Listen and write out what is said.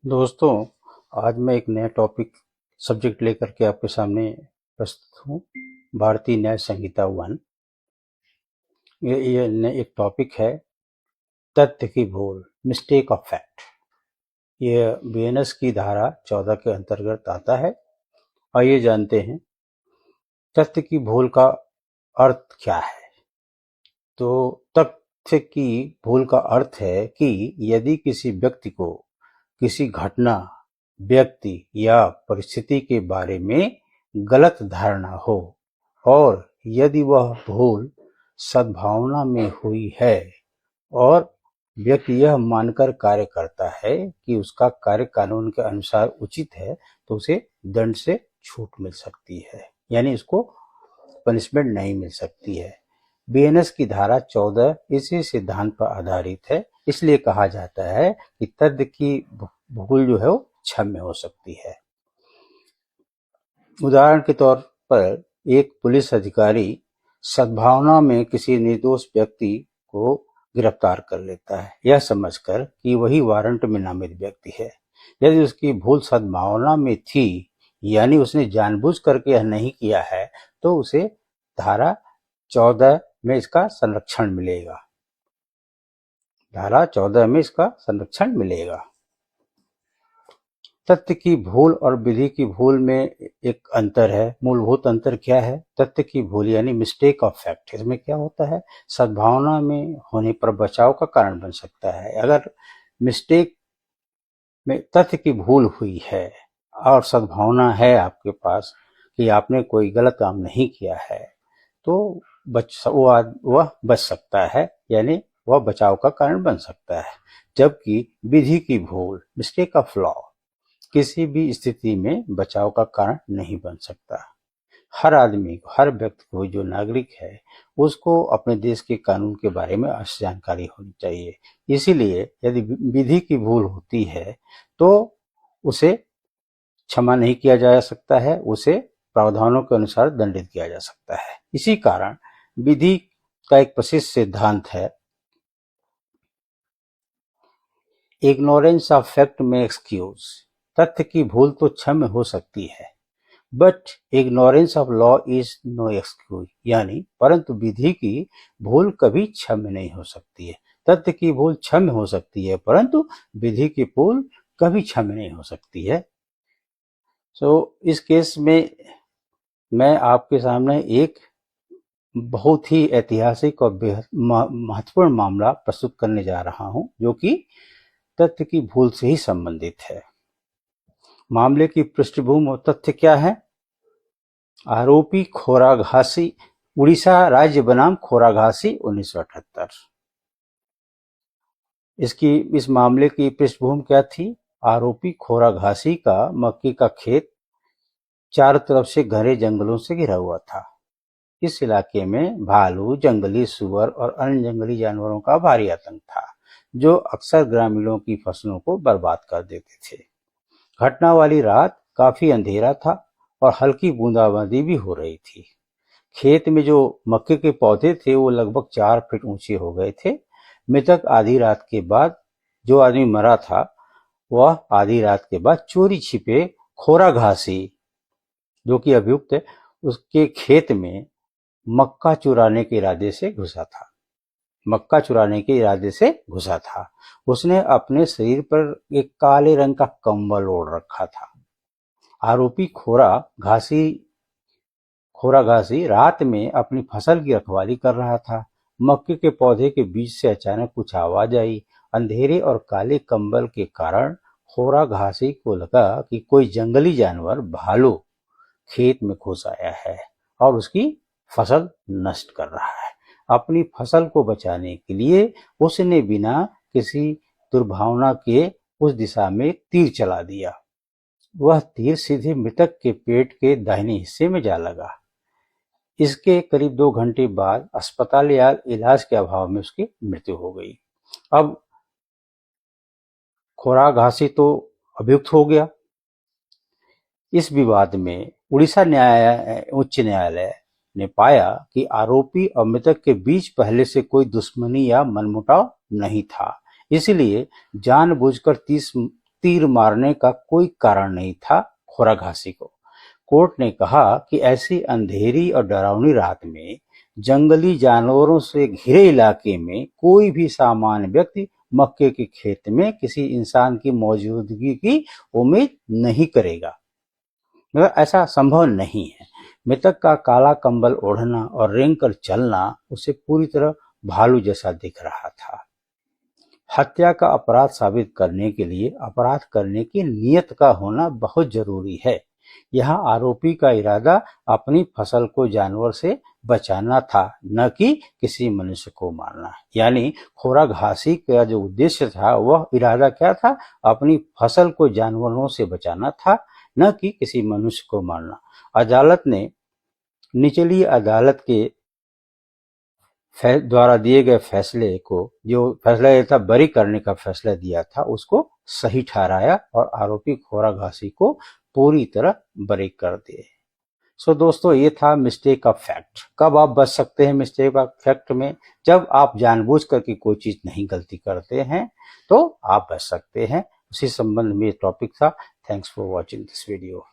दोस्तों, आज मैं एक नया टॉपिक सब्जेक्ट लेकर के आपके सामने प्रस्तुत हूँ। भारतीय न्याय संहिता 1। एक टॉपिक है तथ्य की भूल, मिस्टेक ऑफ फैक्ट। ये बीएनएस की धारा 14 के अंतर्गत आता है। आइए जानते हैं तथ्य की भूल का अर्थ क्या है। तो तथ्य की भूल का अर्थ है कि यदि किसी व्यक्ति को किसी घटना, व्यक्ति या परिस्थिति के बारे में गलत धारणा हो और यदि वह भूल सद्भावना में हुई है और व्यक्ति यह मानकर कार्य करता है कि उसका कार्य कानून के अनुसार उचित है, तो उसे दंड से छूट मिल सकती है, यानी उसको पनिशमेंट नहीं मिल सकती है। बीएनएस की धारा 14 इसी सिद्धांत पर आधारित है। इसलिए कहा जाता है कि तथ्य की भूल जो है वो क्षम्य हो सकती है। उदाहरण के तौर पर एक पुलिस अधिकारी सद्भावना में किसी निर्दोष व्यक्ति को गिरफ्तार कर लेता है, यह समझकर कि वही वारंट में नामित व्यक्ति है। यदि उसकी भूल सद्भावना में थी, यानी उसने जानबूझ करके यह नहीं किया है, तो उसे धारा 14 में इसका संरक्षण मिलेगा। धारा 14 में इसका संरक्षण मिलेगा। तथ्य की भूल और विधि की भूल में एक अंतर है। मूलभूत अंतर क्या है? तथ्य की भूल यानी मिस्टेक ऑफ फैक्ट, इसमें क्या होता है, सद्भावना में होने पर बचाव का कारण बन सकता है। अगर मिस्टेक में तथ्य की भूल हुई है और सद्भावना है आपके पास कि आपने कोई गलत काम नहीं किया है, तो वह बच सकता है, यानी वह बचाव का कारण बन सकता है। जबकि विधि की भूल, मिस्टेक ऑफ लॉ, किसी भी स्थिति में बचाव का कारण नहीं बन सकता। हर आदमी को, हर व्यक्ति को, जो नागरिक है, उसको अपने देश के कानून के बारे में अवश्य जानकारी होनी चाहिए। इसीलिए यदि विधि की भूल होती है तो उसे क्षमा नहीं किया जा सकता है, उसे प्रावधानों के अनुसार दंडित किया जा सकता है। इसी कारण विधि का एक प्रसिद्ध सिद्धांत है, इग्नोरेंस ऑफ फैक्ट में एक्सक्यूज। तथ्य की भूल तो क्षम्य हो सकती है, but ignorance of law is no excuse, यानी परंतु विधि की भूल कभी क्षम्य नहीं हो सकती है। तथ्य की भूल क्षम्य हो सकती है, परंतु विधि की भूल कभी क्षम्य नहीं हो सकती है। इस केस में मैं आपके सामने एक बहुत ही ऐतिहासिक और बेहद महत्वपूर्ण मामला प्रस्तुत करने जा रहा हूं, जो कि तथ्य की भूल से ही संबंधित है। मामले की पृष्ठभूमि और तथ्य क्या है? आरोपी खोराघासी, उड़ीसा राज्य बनाम खोराघासी 1978। इस मामले की पृष्ठभूमि क्या थी? आरोपी खोराघासी का मक्के का खेत चारों तरफ से घने जंगलों से घिरा हुआ था। इस इलाके में भालू, जंगली सूअर और अन्य जंगली जानवरों का भारी आतंक था, जो अक्सर ग्रामीणों की फसलों को बर्बाद कर देते थे। घटना वाली रात काफी अंधेरा था और हल्की बूंदाबांदी भी हो रही थी। खेत में जो मक्के के पौधे थे वो लगभग 4 फीट ऊंचे हो गए थे। मृतक आधी रात के बाद, जो आदमी मरा था, वह आधी रात के बाद चोरी छिपे खोराघासी, जो कि अभियुक्त है, उसके खेत में मक्का चुराने के इरादे से घुसा था। मक्का चुराने के इरादे से घुसा था। उसने अपने शरीर पर एक काले रंग का कंबल ओढ़ रखा था। आरोपी खोराघासी रात में अपनी फसल की रखवाली कर रहा था। मक्के के पौधे के बीच से अचानक कुछ आवाज आई। अंधेरे और काले कंबल के कारण खोराघासी को लगा कि कोई जंगली जानवर, भालू, खेत में घुस आया है और उसकी फसल नष्ट कर रहा है। अपनी फसल को बचाने के लिए उसने बिना किसी दुर्भावना के उस दिशा में तीर चला दिया। वह तीर सीधे मृतक के पेट के दाहिने हिस्से में जा लगा। इसके करीब 2 घंटे बाद अस्पताल या इलाज के अभाव में उसकी मृत्यु हो गई। अब खोराघासी तो अभियुक्त हो गया। इस विवाद में उड़ीसा उच्च न्यायालय ने पाया कि आरोपी और मृतक के बीच पहले से कोई दुश्मनी या मनमुटाव नहीं था, इसलिए जानबूझकर तीर मारने का कोई कारण नहीं था खोरा घासी को। कोर्ट ने कहा कि ऐसी अंधेरी और डरावनी रात में जंगली जानवरों से घिरे इलाके में कोई भी सामान्य व्यक्ति मक्के के खेत में किसी इंसान की मौजूदगी की उम्मीद नहीं करेगा। मगर ऐसा संभव नहीं है। मृतक का काला कंबल ओढ़ना और रेंग कर चलना उसे पूरी तरह भालू जैसा दिख रहा था। हत्या का अपराध साबित करने के लिए अपराध करने की नीयत का होना बहुत जरूरी है। यहाँ आरोपी का इरादा अपनी फसल को जानवर से बचाना था, न कि किसी मनुष्य को मारना। यानी खोरा घासी का जो उद्देश्य था वह इरादा क्या था, अपनी फसल को जानवरों से बचाना था, न कि किसी मनुष्य को मारना। अदालत ने निचली अदालत के द्वारा दिए गए फैसले को, जो फैसला यह था बरी करने का फैसला दिया था, उसको सही ठहराया और आरोपी खोरा घासी को पूरी तरह बरी कर दिए। सो दोस्तों, ये था मिस्टेक ऑफ फैक्ट। कब आप बच सकते हैं मिस्टेक ऑफ फैक्ट में? जब आप जानबूझ करके कोई चीज नहीं गलती करते हैं तो आप बच सकते हैं। उसी संबंध में ये टॉपिक था। Thanks for watching this video.